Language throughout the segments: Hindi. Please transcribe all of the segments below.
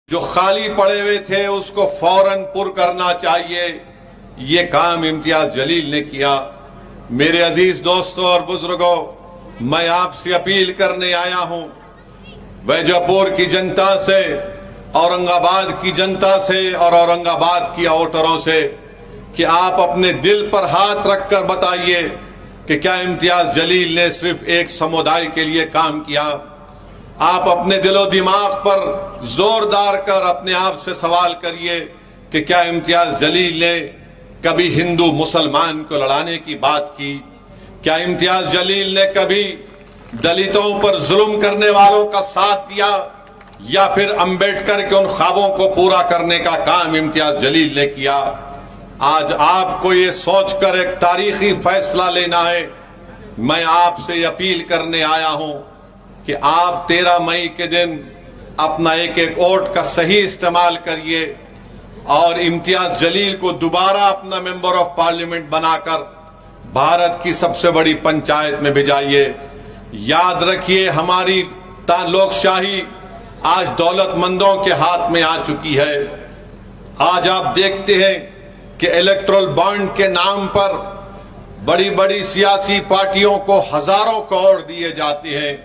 जो खाली पड़े हुए थे उसको फौरन पुर करना चाहिए। ये काम इम्तियाज जलील ने किया। मेरे अजीज दोस्तों और बुजुर्गों, मैं आपसे अपील करने आया हूं वैजापुर की जनता से, औरंगाबाद की जनता से और औरंगाबाद की वोटरों से कि आप अपने दिल पर हाथ रखकर बताइए कि क्या इम्तियाज जलील ने सिर्फ एक समुदाय के लिए काम किया। आप अपने दिलो दिमाग पर जोरदार कर अपने आप से सवाल करिए कि क्या इम्तियाज जलील ने कभी हिंदू मुसलमान को लड़ाने की बात की? क्या इम्तियाज जलील ने कभी दलितों पर जुल्म करने वालों का साथ दिया, या फिर अंबेडकर के उन ख्वाबों को पूरा करने का काम इम्तियाज जलील ने किया? आज आपको ये सोचकर एक तारीखी फैसला लेना है। मैं आपसे अपील करने आया हूं कि आप 13 मई के दिन अपना एक एक वोट का सही इस्तेमाल करिए और इम्तियाज जलील को दोबारा अपना मेंबर ऑफ पार्लियामेंट बनाकर भारत की सबसे बड़ी पंचायत में भिजाइए। याद रखिए, हमारी लोकशाही आज दौलतमंदों के हाथ में आ चुकी है। आज आप देखते हैं कि इलेक्टोरल बॉन्ड के नाम पर बड़ी बड़ी सियासी पार्टियों को हजारों करोड़ दिए जाते हैं।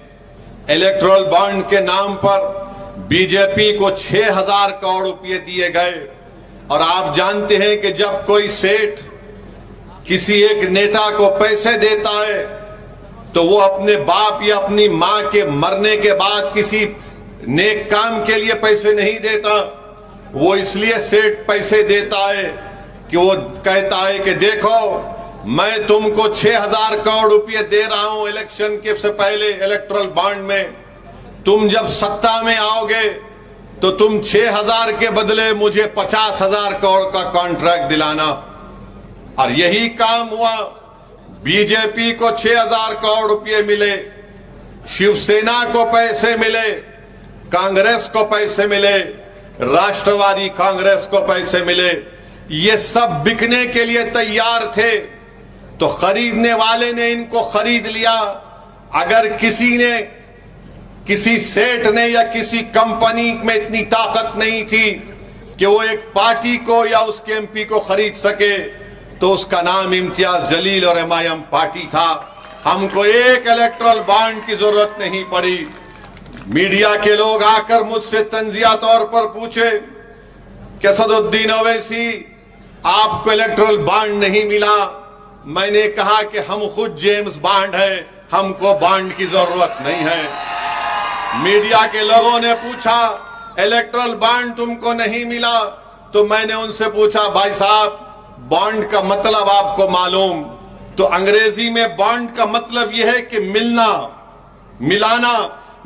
इलेक्टोरल बॉन्ड के नाम पर बीजेपी को 6000 करोड़ रुपए दिए गए। और आप जानते हैं कि जब कोई सेठ किसी एक नेता को पैसे देता है तो वो अपने बाप या अपनी मां के मरने के बाद किसी नेक काम के लिए पैसे नहीं देता। वो इसलिए सेठ पैसे देता है कि वो कहता है कि देखो, मैं तुमको 6000 करोड़ रुपए दे रहा हूं इलेक्शन के से पहले इलेक्टोरल बॉन्ड में। तुम जब सत्ता में आओगे तो तुम 6000 के बदले मुझे 50,000 करोड़ का कॉन्ट्रैक्ट दिलाना। और यही काम हुआ। बीजेपी को 6000 करोड़ रुपए मिले, शिवसेना को पैसे मिले, कांग्रेस को पैसे मिले, राष्ट्रवादी कांग्रेस को पैसे मिले। ये सब बिकने के लिए तैयार थे तो खरीदने वाले ने इनको खरीद लिया। अगर किसी सेठ ने या किसी कंपनी में इतनी ताकत नहीं थी कि वो एक पार्टी को या उसके एमपी को खरीद सके तो उसका नाम इम्तियाज जलील और एमआईएम पार्टी था। हमको एक इलेक्टोरल बॉन्ड की जरूरत नहीं पड़ी। मीडिया के लोग आकर मुझसे तंजिया तौर पर पूछे कि असदुद्दीन ओवैसी, आपको इलेक्टोरल बॉन्ड नहीं मिला। मैंने कहा कि हम खुद जेम्स बॉन्ड हैं, हमको बॉन्ड की जरूरत नहीं है। मीडिया के लोगों ने पूछा इलेक्टोरल बॉन्ड तुमको नहीं मिला, तो मैंने उनसे पूछा, भाई साहब, बॉन्ड का मतलब आपको मालूम? तो अंग्रेजी में बॉन्ड का मतलब यह है कि मिलना, मिलाना।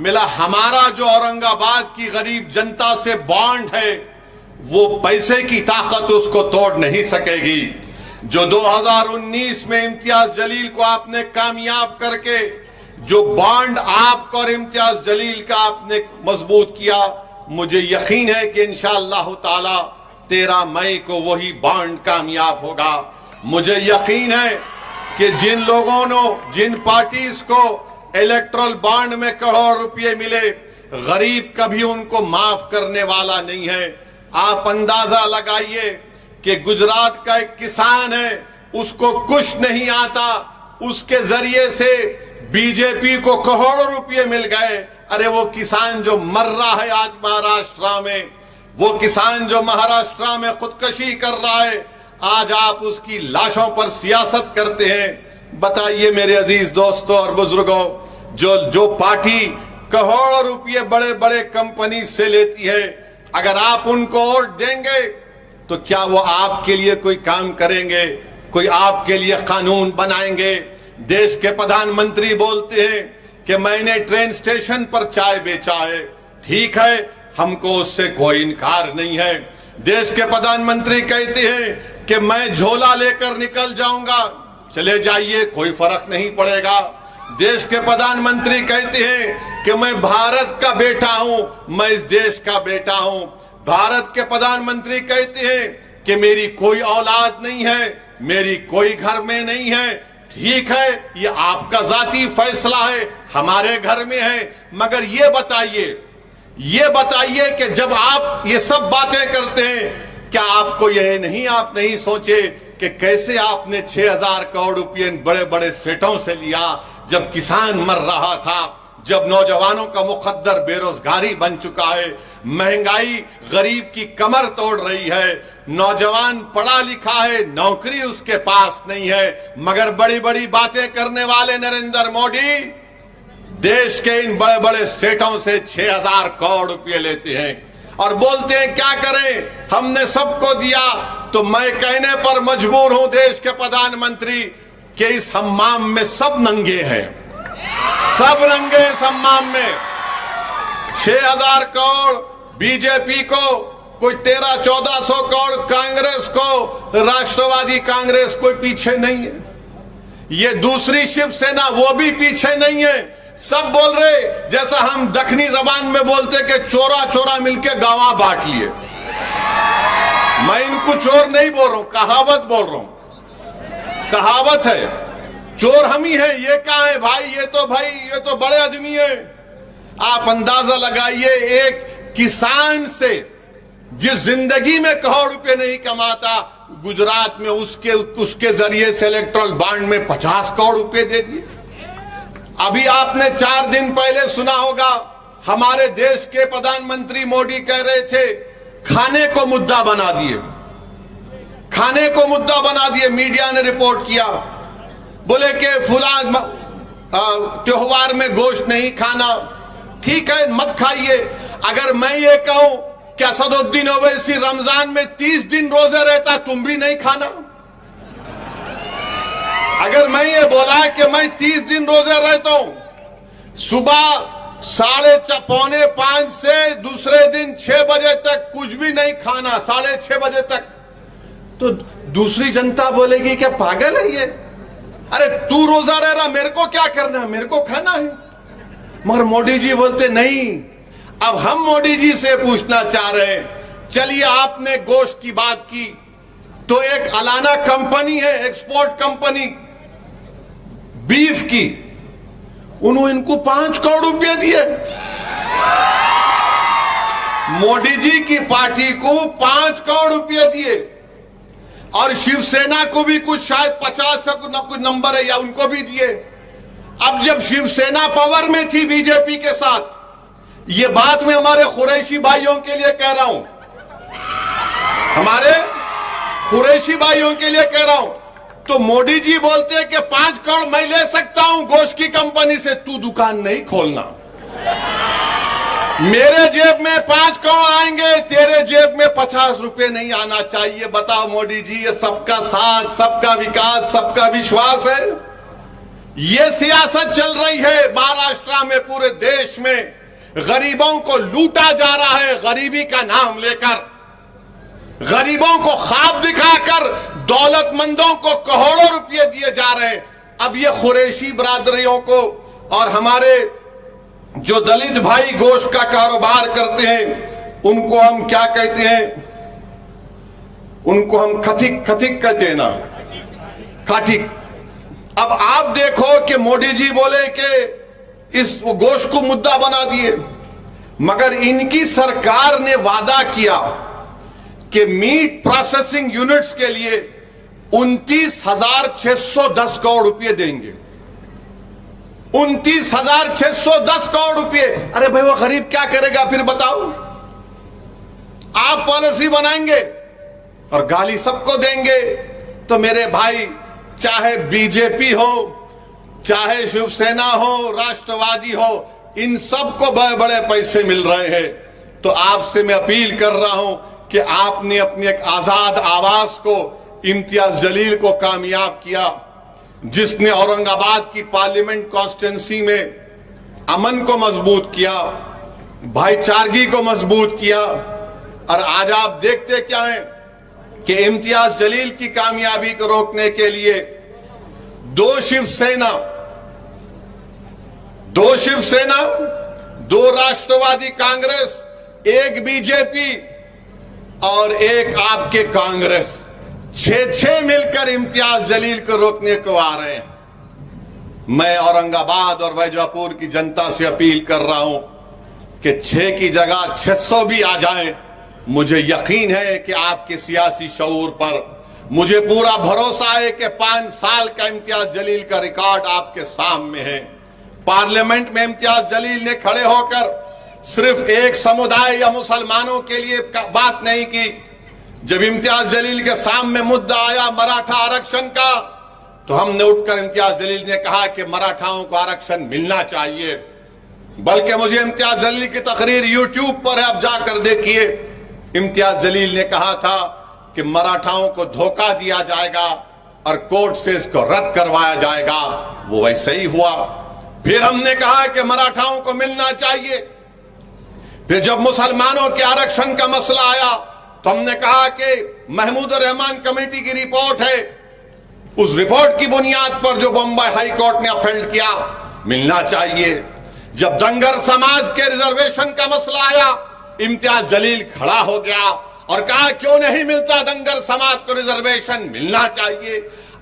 मिला हमारा जो औरंगाबाद की गरीब जनता से बॉन्ड है वो पैसे की ताकत उसको तोड़ नहीं सकेगी। जो 2019 में इम्तियाज जलील को आपने कामयाब करके जो बॉन्ड आपको और इम्तियाज जलील का आपने मजबूत किया, मुझे यकीन है कि इंशाअल्लाह ताला 13 मई को वही बॉन्ड कामयाब होगा। मुझे यकीन है कि जिन लोगों ने, जिन पार्टीज को इलेक्टोरल बॉन्ड में करोड़ रुपए मिले, गरीब कभी उनको माफ करने वाला नहीं है। आप अंदाजा लगाइए कि गुजरात का एक किसान है, उसको कुछ नहीं आता, उसके जरिए से बीजेपी को करोड़ों रुपए मिल गए। अरे वो किसान जो मर रहा है आज महाराष्ट्र में, वो किसान जो महाराष्ट्र में खुदकशी कर रहा है, आज आप उसकी लाशों पर सियासत करते हैं। बताइए मेरे अजीज दोस्तों और बुजुर्गों, जो पार्टी करोड़ों रुपए बड़े बड़े कंपनी से लेती है, अगर आप उनको वोट देंगे तो क्या वो आपके लिए कोई काम करेंगे? कोई आपके लिए कानून बनाएंगे? देश के प्रधानमंत्री बोलते हैं कि मैंने ट्रेन स्टेशन पर चाय बेचा है। ठीक है, हमको उससे कोई इनकार नहीं है। देश के प्रधानमंत्री कहते हैं कि मैं झोला लेकर निकल जाऊंगा, चले जाइए, कोई फर्क नहीं पड़ेगा। देश के प्रधानमंत्री कहते हैं कि मैं भारत का बेटा हूं, मैं इस देश का बेटा हूं। भारत के प्रधानमंत्री कहते हैं कि मेरी कोई औलाद नहीं है, मेरी कोई घर में नहीं है। ठीक है, ये आपका जाती फैसला है, हमारे घर में है। मगर ये बताइए ये बताइए कि जब आप ये सब बातें करते हैं, क्या आपको यह नहीं, आप नहीं सोचे कि कैसे आपने 6,000 करोड़ रुपये बड़े बड़े सेठों से लिया, जब किसान मर रहा था, जब नौजवानों का मुकद्दर बेरोजगारी बन चुका है, महंगाई गरीब की कमर तोड़ रही है, नौजवान पढ़ा लिखा है, नौकरी उसके पास नहीं है, मगर बड़ी बड़ी बातें करने वाले नरेंद्र मोदी देश के इन बड़े बड़े सेठों से 6,000 करोड़ रुपए लेते हैं और बोलते हैं क्या करें, हमने सबको दिया। तो मैं कहने पर मजबूर हूं देश के प्रधानमंत्री कि इस हम्माम में सब नंगे हैं, सब नंगे इस हम्माम में। 6,000 करोड़ बीजेपी को, कोई 1300-1400 करोड़ कांग्रेस को, राष्ट्रवादी कांग्रेस कोई पीछे नहीं है, ये दूसरी शिवसेना वो भी पीछे नहीं है। सब बोल रहे जैसा हम दक्षिणी जबान में बोलते कि चोरा चोरा मिलके गावा बांट लिए। मैं इनको चोर नहीं बोल रहा हूं, कहावत बोल रहा हूं, कहावत है, चोर हम ही हैं। ये कहा है भाई, ये तो बड़े आदमी है। आप अंदाजा लगाइए, एक किसान से जिस जिंदगी में करोड़ रुपए नहीं कमाता, गुजरात में उसके जरिए से इलेक्ट्रल बॉन्ड में 50 करोड़ रुपए दे दिए। अभी आपने 4 दिन पहले सुना होगा, हमारे देश के प्रधानमंत्री मोदी कह रहे थे खाने को मुद्दा बना दिए, खाने को मुद्दा बना दिए। मीडिया ने रिपोर्ट किया, बोले कि फुलान त्योहार में गोश्त नहीं खाना, ठीक है मत खाइए। अगर मैं ये कहूं कि असदुद्दीन ओवैसी रमजान में 30 दिन रोजे रहता, तुम भी नहीं खाना। अगर मैं ये बोला कि मैं 30 दिन रोजे रहता हूं, सुबह 4:45 से दूसरे दिन 6 बजे तक कुछ भी नहीं खाना, 6:30 बजे तक, तो दूसरी जनता बोलेगी क्या पागल है ये, अरे तू रोजा रह रहा, मेरे को क्या करना है, मेरे को खाना है। मगर मोदी जी बोलते नहीं। अब हम मोदी जी से पूछना चाह रहे हैं, चलिए आपने गोश्त की बात की, तो एक अलाना कंपनी है, एक्सपोर्ट कंपनी बीफ की, उन्होंने इनको 5 करोड़ रुपए दिए। मोदी जी की पार्टी को 5 करोड़ रुपए दिए, और शिवसेना को भी कुछ शायद 50 से कुछ नंबर है या उनको भी दिए। अब जब शिवसेना पावर में थी बीजेपी के साथ, ये बात मैं हमारे कुरैशी भाइयों के लिए कह रहा हूं, हमारे कुरैशी भाइयों के लिए कह रहा हूं, तो मोदी जी बोलते हैं कि 5 करोड़ मैं ले सकता हूं गोश्त की कंपनी से, तू दुकान नहीं खोलना, मेरे जेब में 5 करोड़ आएंगे, तेरे जेब में 50 रुपए नहीं आना चाहिए। बताओ मोदी जी, ये सबका साथ, सबका विकास, सबका विश्वास है? ये सियासत चल रही है महाराष्ट्र में, पूरे देश में गरीबों को लूटा जा रहा है, गरीबी का नाम लेकर, गरीबों को ख्वाब दिखाकर दौलतमंदों को करोड़ों रुपए दिए जा रहे हैं। अब ये कुरैशी बरादरियों को और हमारे जो दलित भाई गोश्त का कारोबार करते हैं, उनको हम क्या कहते हैं, उनको हम खथिक कहते हैं ना, खाटिक। अब आप देखो कि मोदी जी बोले कि इस गोश्त को मुद्दा बना दिए, मगर इनकी सरकार ने वादा किया कि मीट प्रोसेसिंग यूनिट्स के लिए 29,610 करोड़ रुपए देंगे। 29,610 करोड़ रुपए। अरे भाई वो गरीब क्या करेगा फिर बताओ? आप पॉलिसी बनाएंगे और गाली सबको देंगे। तो मेरे भाई, चाहे बीजेपी हो, चाहे शिवसेना हो, राष्ट्रवादी हो, इन सबको बड़े बड़े पैसे मिल रहे हैं। तो आपसे मैं अपील कर रहा हूं कि आपने अपनी एक आजाद आवाज को, इम्तियाज जलील को कामयाब किया, जिसने औरंगाबाद की पार्लियामेंट कॉन्स्टिट्यूंसी में अमन को मजबूत किया, भाईचारगी को मजबूत किया। और आज आप देखते क्या है कि इम्तियाज जलील की कामयाबी को रोकने के लिए दो शिवसेना, 2 राष्ट्रवादी कांग्रेस, 1 बीजेपी और 1 आपके कांग्रेस, 6 मिलकर इम्तियाज जलील को रोकने को आ रहे हैं। मैं औरंगाबाद और वैजापुर की जनता से अपील कर रहा हूं कि 6 की जगह 600 भी आ जाएं, मुझे यकीन है कि आपके सियासी शऊर पर मुझे पूरा भरोसा है कि 5 साल का इम्तियाज जलील का रिकॉर्ड आपके सामने है। पार्लियामेंट में इम्तियाज जलील ने खड़े होकर सिर्फ एक समुदाय या मुसलमानों के लिए बात नहीं की। जब इम्तियाज जलील के सामने मुद्दा आया मराठा आरक्षण का, तो हमने उठकर इम्तियाज जलील ने कहा कि मराठाओं को आरक्षण मिलना चाहिए। बल्कि मुझे इम्तियाज जलील की तकरीर यूट्यूब पर है, आप जाकर देखिए। इम्तियाज जलील ने कहा था कि मराठाओं को धोखा दिया जाएगा और कोर्ट से इसको रद्द करवाया जाएगा। वो वैसे ही हुआ। फिर हमने कहा कि मराठाओं को मिलना चाहिए। फिर जब मुसलमानों के आरक्षण का मसला आया तो हमने कहा कि महमूद रहमान कमेटी की रिपोर्ट है, उस रिपोर्ट की बुनियाद पर जो बम्बई हाई कोर्ट ने अपहेल्ड किया, मिलना चाहिए। जब दंगर समाज के रिजर्वेशन का मसला आया, इम्तियाज जलील खड़ा हो गया और कहा क्यों नहीं मिलता दंगर समाज को रिजर्वेशन, मिलना चाहिए।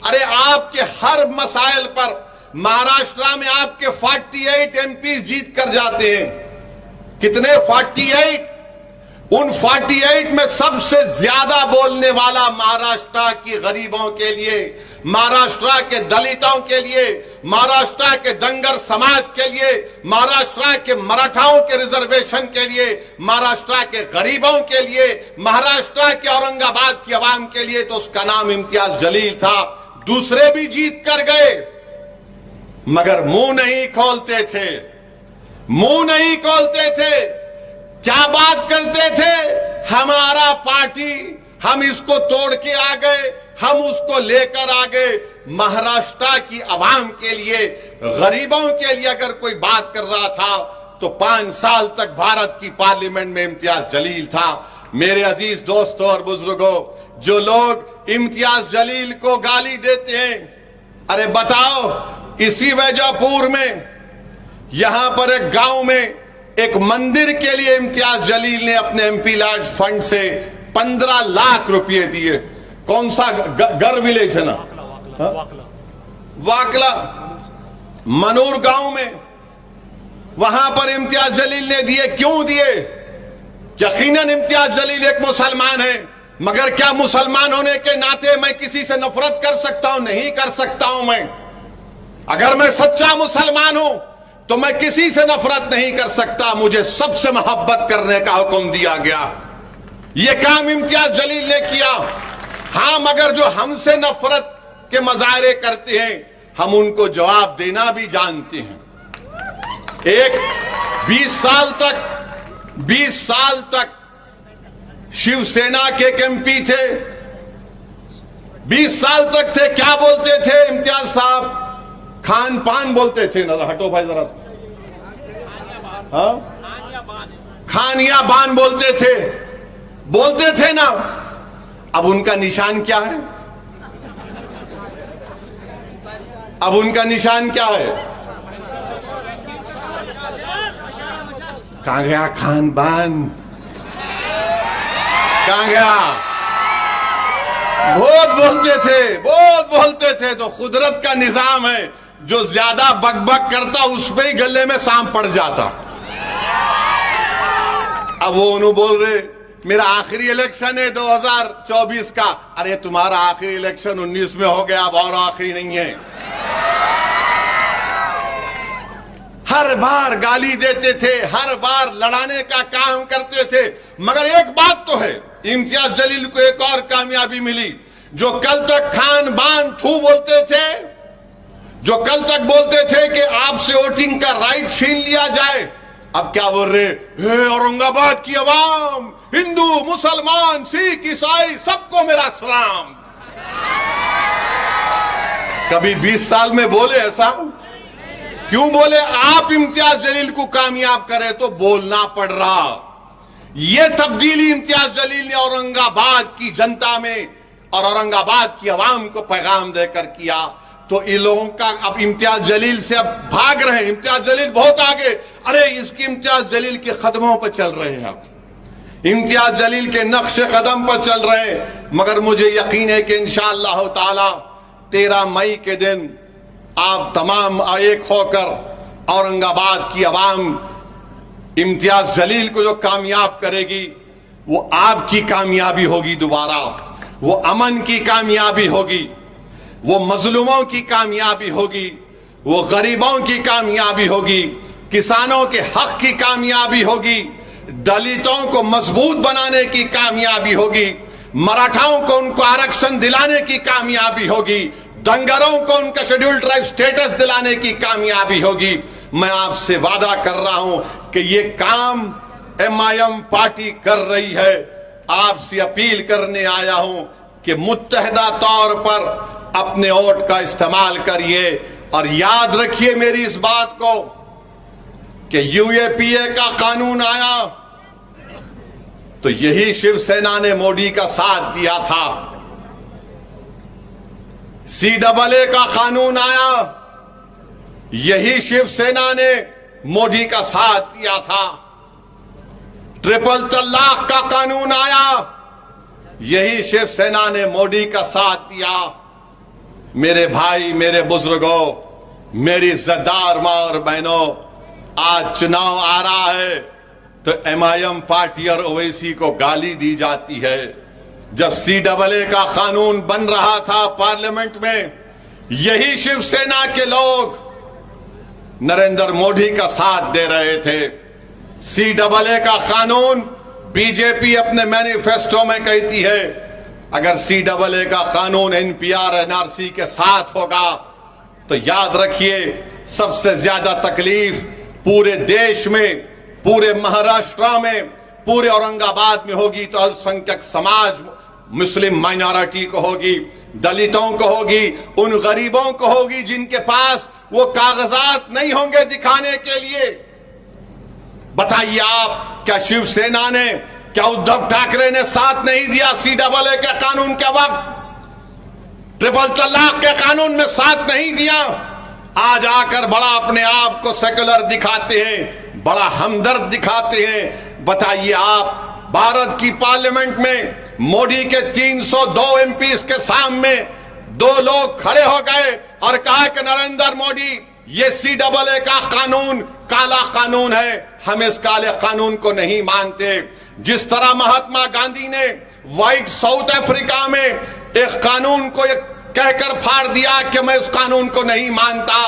अरे आपके हर मसाइल पर महाराष्ट्र में आपके 48 एमपी जीत कर जाते हैं। कितने? 48। उन 48 में सबसे ज्यादा बोलने वाला महाराष्ट्र की गरीबों के लिए, महाराष्ट्र के दलितों के लिए, महाराष्ट्र के दंगर समाज के लिए, महाराष्ट्र के मराठाओं के रिजर्वेशन के लिए, महाराष्ट्र के गरीबों के लिए, महाराष्ट्र के औरंगाबाद की आवाम के लिए, तो उसका नाम इम्तियाज जलील था। दूसरे भी जीत कर गए मगर मुंह नहीं खोलते थे, मुंह नहीं खोलते थे। क्या बात करते थे? हमारा पार्टी, हम इसको तोड़ के आ गए, हम उसको लेकर आ गए। महाराष्ट्र की आवाम के लिए, गरीबों के लिए अगर कोई बात कर रहा था तो 5 साल तक भारत की पार्लियामेंट में इम्तियाज जलील था। मेरे अजीज दोस्तों और बुजुर्गों, जो लोग इम्तियाज जलील को गाली देते हैं, अरे बताओ, इसी वैजापुर में यहां पर एक गांव में एक मंदिर के लिए इम्तियाज जलील ने अपने एमपी लार्ज फंड से 15 लाख रुपए दिए। कौन सा गर विलेज है ना, वाकला मनूर गांव में, वहां पर इम्तियाज जलील ने दिए। क्यों दिए? यकीनन इम्तियाज जलील एक मुसलमान है, मगर क्या मुसलमान होने के नाते मैं किसी से नफरत कर सकता हूं? नहीं कर सकता हूं। मैं अगर मैं सच्चा मुसलमान हूं तो मैं किसी से नफरत नहीं कर सकता। मुझे सबसे मोहब्बत करने का हुक्म दिया गया। यह काम इम्तियाज जलील ने किया। हाँ, मगर जो हमसे नफरत के मजारे करते हैं, हम उनको जवाब देना भी जानते हैं। एक 20 साल तक शिवसेना के एक एमपी थे, 20 साल तक थे। क्या बोलते थे इम्तियाज साहब? खान पान बोलते थे ना। हटो भाई जरा। हाँ, खानिया बान बोलते थे ना। अब उनका निशान क्या है? अब उनका निशान क्या है? कहां गया खान बान? कहां गया? बहुत बोलते थे। तो कुदरत का निजाम है, जो ज्यादा बकबक करता उस पे ही गले में सांप पड़ जाता। अब वो उन्होंने बोल रहे मेरा आखिरी इलेक्शन है 2024 का। अरे तुम्हारा आखिरी इलेक्शन 19 में हो गया, अब और आखिरी नहीं है। हर बार गाली देते थे, हर बार लड़ाने का काम करते थे। मगर एक बात तो है, इम्तियाज जलील को एक और कामयाबी मिली। जो कल तक खान बान थू बोलते थे, जो कल तक बोलते थे कि आपसे वोटिंग का राइट छीन लिया जाए, अब क्या बोल रहे? हे औरंगाबाद की आवाम, हिंदू मुसलमान सिख ईसाई सबको मेरा सलाम। कभी 20 साल में बोले ऐसा? क्यों बोले? आप इम्तियाज जलील को कामयाब करे तो बोलना पड़ रहा। यह तब्दीली इम्तियाज जलील ने औरंगाबाद की जनता में और औरंगाबाद की आवाम को पैगाम देकर किया। तो इन लोगों का अब इम्तियाज जलील से अब भाग रहे हैं। इम्तियाज जलील बहुत आगे, अरे इसकी इम्तियाज जलील के कदमों पर चल रहे हैं, अब इम्तियाज जलील के नक्शे कदम पर चल रहे हैं। मगर मुझे यकीन है कि इंशाअल्लाह ताला 13 मई के दिन आप तमाम एक होकर औरंगाबाद की आवाम इम्तियाज जलील को जो कामयाब करेगी वो आपकी कामयाबी होगी, दोबारा वो अमन की कामयाबी होगी, वो मजलूमों की कामयाबी होगी, वो गरीबों की कामयाबी होगी, किसानों के हक की कामयाबी होगी, दलितों को मजबूत बनाने की कामयाबी होगी, मराठाओं को उनको आरक्षण दिलाने की कामयाबी होगी, दंगरों को उनका शेड्यूल्ड ट्राइब स्टेटस दिलाने की कामयाबी होगी। मैं आपसे वादा कर रहा हूं कि ये काम MIM पार्टी कर रही है। आपसे अपील करने आया हूं कि मुत्तहदा तौर पर अपने वोट का इस्तेमाल करिए और याद रखिए मेरी इस बात को कि UAPA का कानून आया तो यही शिवसेना ने मोदी का साथ दिया था। CAA का कानून आया, यही शिवसेना ने मोदी का साथ दिया था। ट्रिपल तलाक का कानून आया, यही शिवसेना ने मोदी का साथ दिया। मेरे भाई, मेरे बुजुर्गों, मेरी इज्जतदार मां और बहनों, आज चुनाव आ रहा है तो MIM पार्टी और ओवैसी को गाली दी जाती है। जब CAA का कानून बन रहा था पार्लियामेंट में, यही शिवसेना के लोग नरेंद्र मोदी का साथ दे रहे थे। CAA का कानून बीजेपी अपने मैनिफेस्टो में कहती है अगर CAA का कानून NPR NRC के साथ होगा तो याद रखिए सबसे ज्यादा तकलीफ पूरे देश में, पूरे महाराष्ट्र में, पूरे औरंगाबाद में होगी तो अल्पसंख्यक समाज, मुस्लिम माइनॉरिटी को होगी, दलितों को होगी, उन गरीबों को होगी जिनके पास वो कागजात नहीं होंगे दिखाने के लिए। बताइए आप, क्या शिवसेना ने, क्या उद्धव ठाकरे ने साथ नहीं दिया CAA के कानून के वक्त? ट्रिपल तलाक के कानून में साथ नहीं दिया। आज आकर बड़ा अपने आप को सेकुलर दिखाते हैं, बड़ा हमदर्द दिखाते हैं। बताइए आप, भारत की पार्लियामेंट में मोदी के 302 MPs के सामने दो लोग खड़े हो गए और कहा कि नरेंद्र मोदी, ये CAA का कानून काला कानून है, हम इस काले कानून को नहीं मानते। जिस तरह महात्मा गांधी ने व्हाइट साउथ अफ्रीका में एक कानून को कहकर फाड़ दिया कि मैं इस कानून को नहीं मानता,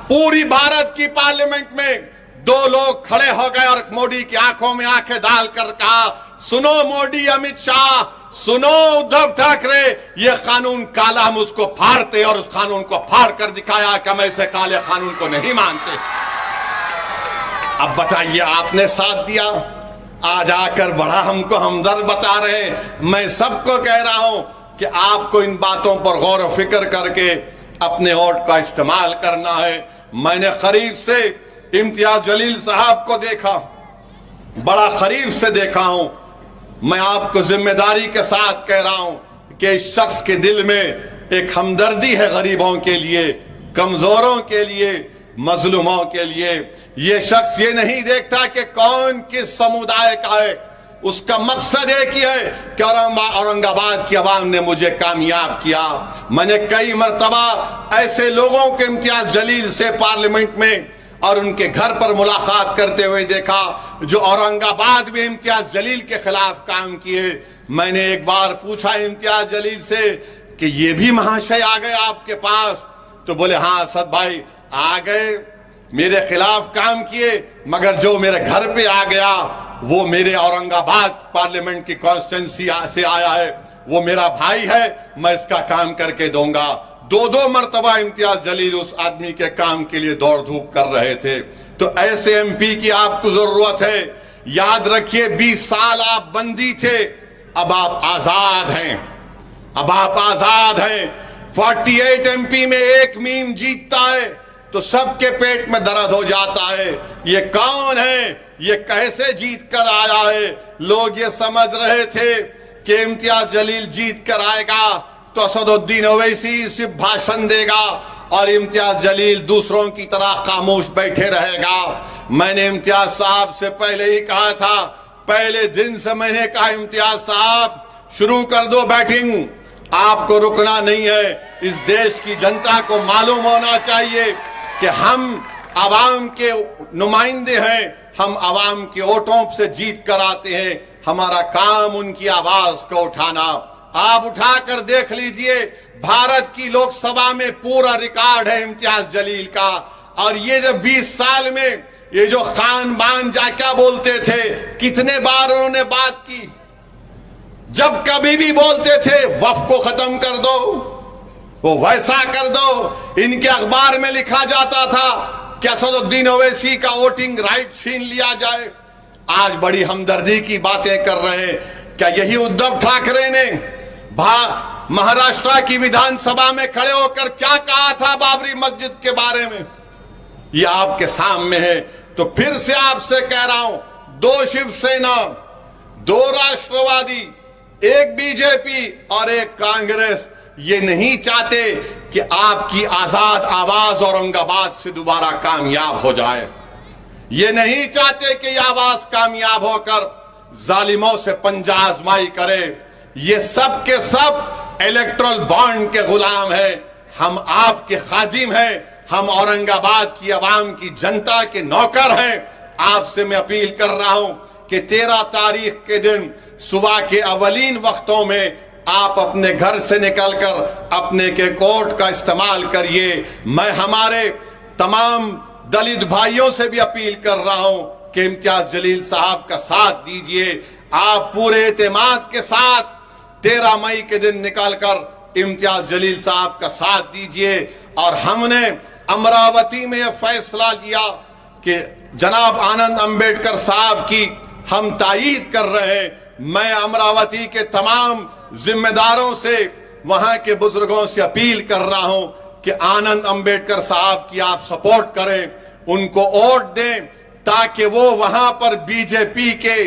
पूरी भारत की पार्लियामेंट में दो लोग खड़े हो गए और मोदी की आंखों में आंखें डालकर कहा, सुनो मोदी, अमित शाह, सुनो उद्धव ठाकरे, ये कानून काला, हम उसको फाड़ते, और उस कानून को फाड़ कर दिखाया कि हम ऐसे काले कानून को नहीं मानते। अब बताइए, आपने साथ दिया, आज आकर बड़ा हमको हमदर्द बता रहे हैं। मैं सबको कह रहा हूं कि आपको इन बातों पर गौर फिक्र करके अपने वोट का इस्तेमाल करना है। मैंने करीब से इम्तियाज जलील साहब को देखा, बड़ा करीब से देखा हूं। मैं आपको जिम्मेदारी के साथ कह रहा हूं कि इस शख्स के दिल में एक हमदर्दी है गरीबों के लिए, कमजोरों के लिए, मजलूमों के लिए। ये शख्स ये नहीं देखता कि कौन किस समुदाय का है, उसका मकसद एक ही है कि औरंगाबाद की आवाम ने मुझे कामयाब किया। मैंने कई मर्तबा ऐसे लोगों के इम्तियाज जलील से पार्लियामेंट में और उनके घर पर मुलाकात करते हुए देखा जो औरंगाबाद में इम्तियाज जलील के खिलाफ काम किए। मैंने एक बार पूछा इम्तियाज जलील से कि ये भी महाशय आ गए आपके पास? तो बोले हाँ असद भाई आ गए, मेरे खिलाफ काम किए, मगर जो मेरे घर पे आ गया वो मेरे औरंगाबाद पार्लियामेंट की कॉन्स्टिट्यूंसी से आया है, वो मेरा भाई है, मैं इसका काम करके दूंगा। दो मर्तबा इम्तियाज जलील उस आदमी के काम के लिए दौड़ धूप कर रहे थे। तो ऐसे MP की आपको जरूरत है। याद रखिए 20 साल आप बंदी थे, अब आप आजाद हैं, अब आप आजाद हैं। 48 MP में एक मीम जीतता है तो सबके पेट में दर्द हो जाता है। ये कौन है, ये कैसे जीत कर आया है? लोग ये समझ रहे थे कि इम्तियाज जलील जीत कर आएगा तो असदुद्दीन ओवैसी सिर्फ भाषण देगा और इम्तियाज जलील दूसरों की तरह खामोश बैठे रहेगा। मैंने इम्तियाज साहब से पहले ही कहा था, पहले दिन से मैंने कहा इम्तियाज साहब शुरू कर दो बैटिंग, आपको रुकना नहीं है। इस देश की जनता को मालूम होना चाहिए कि हम आवाम के नुमाइंदे हैं, हम आवाम के वोटों से जीत कर आते हैं। हमारा काम उनकी आवाज को उठाना। आप उठाकर देख लीजिए, भारत की लोकसभा में पूरा रिकॉर्ड है इम्तियाज जलील का। और ये जो 20 साल में ये जो खान बान जा क्या बोलते थे, कितने बार उन्होंने बात की। जब कभी भी बोलते थे वक्फ को खत्म कर दो, वो वैसा कर दो। इनके अखबार में लिखा जाता था कि असदुद्दीन ओवैसी का वोटिंग राइट छीन लिया जाए। आज बड़ी हमदर्दी की बातें कर रहे हैं। क्या यही उद्धव ठाकरे ने महाराष्ट्र की विधानसभा में खड़े होकर क्या कहा था बाबरी मस्जिद के बारे में? ये आपके सामने है। तो फिर से आपसे कह रहा हूं, 2 शिवसेना, 2 राष्ट्रवादी, एक बीजेपी और एक कांग्रेस ये नहीं चाहते कि आपकी आजाद आवाज औरंगाबाद से दोबारा कामयाब हो जाए। ये नहीं चाहते कि यह आवाज कामयाब होकर जालिमों से पंजा आजमाई करे। ये सब के सब इलेक्ट्रल बॉन्ड के गुलाम है। हम आपके खादिम हैं। हम औरंगाबाद की आवाम की जनता के नौकर हैं। आपसे मैं अपील कर रहा हूं कि 13 तारीख के दिन सुबह के अवलीन वक्तों में आप अपने घर से निकलकर अपने के कोर्ट का इस्तेमाल करिए। मैं हमारे तमाम दलित भाइयों से भी अपील कर रहा हूं कि इम्तियाज जलील साहब का साथ दीजिए। आप पूरे एतमाद के साथ 13 मई के दिन निकलकर इम्तियाज जलील साहब का साथ दीजिए। और हमने अमरावती में यह फैसला लिया कि जनाब आनंद अंबेडकर साहब की हम तायीद कर रहे हैं। मैं अमरावती के तमाम जिम्मेदारों से, वहां के बुजुर्गों से अपील कर रहा हूं कि आनंद अंबेडकर साहब की आप सपोर्ट करें, उनको वोट दें, ताकि वो वहां पर बीजेपी के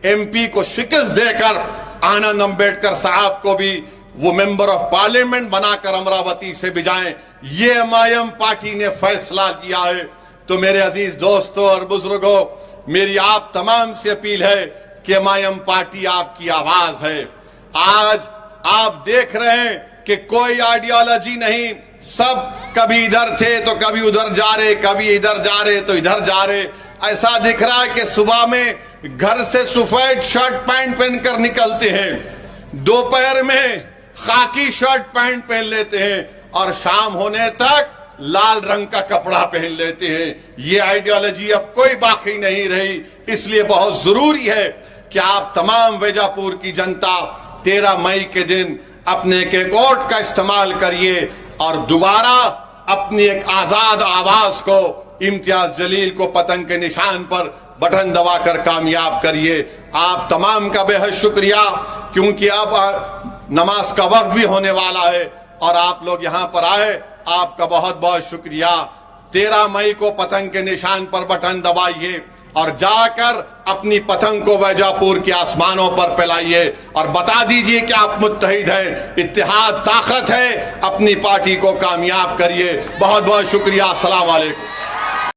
एमपी को शिकस्त देकर आनंद अंबेडकर साहब को भी वो मेंबर ऑफ पार्लियामेंट बनाकर अमरावती से भिजाएं। ये एमआईएम पार्टी ने फैसला लिया है। तो मेरे अजीज दोस्तों और बुजुर्गों, मेरी आप तमाम से अपील है कि एमआईएम पार्टी आपकी आवाज है। आज आप देख रहे हैं कि कोई आइडियोलॉजी नहीं, सब कभी इधर थे तो कभी उधर जा रहे, कभी इधर जा रहे तो इधर जा रहे। ऐसा दिख रहा है कि सुबह में घर से सफेद शर्ट पैंट पहनकर निकलते हैं, दोपहर में खाकी शर्ट पैंट पहन लेते हैं और शाम होने तक लाल रंग का कपड़ा पहन लेते हैं। ये आइडियोलॉजी अब कोई बाकी नहीं रही। इसलिए बहुत जरूरी है कि आप तमाम वेजापुर की जनता 13 मई के दिन अपने के वोट का इस्तेमाल करिए और दोबारा अपनी एक आजाद आवाज को इम्तियाज जलील को पतंग के निशान पर बटन दबाकर कामयाब करिए। आप तमाम का बेहद शुक्रिया, क्योंकि अब नमाज का वक्त भी होने वाला है और आप लोग यहाँ पर आए, आपका बहुत बहुत शुक्रिया। 13 मई को पतंग के निशान पर बटन दबाइए और जाकर अपनी पतंग को वैजापुर के आसमानों पर फैलाइए और बता दीजिए कि आप मुत्तहिद हैं, इत्तेहाद ताकत है। अपनी पार्टी को कामयाब करिए। बहुत बहुत शुक्रिया। अस्सलाम वालेकुम।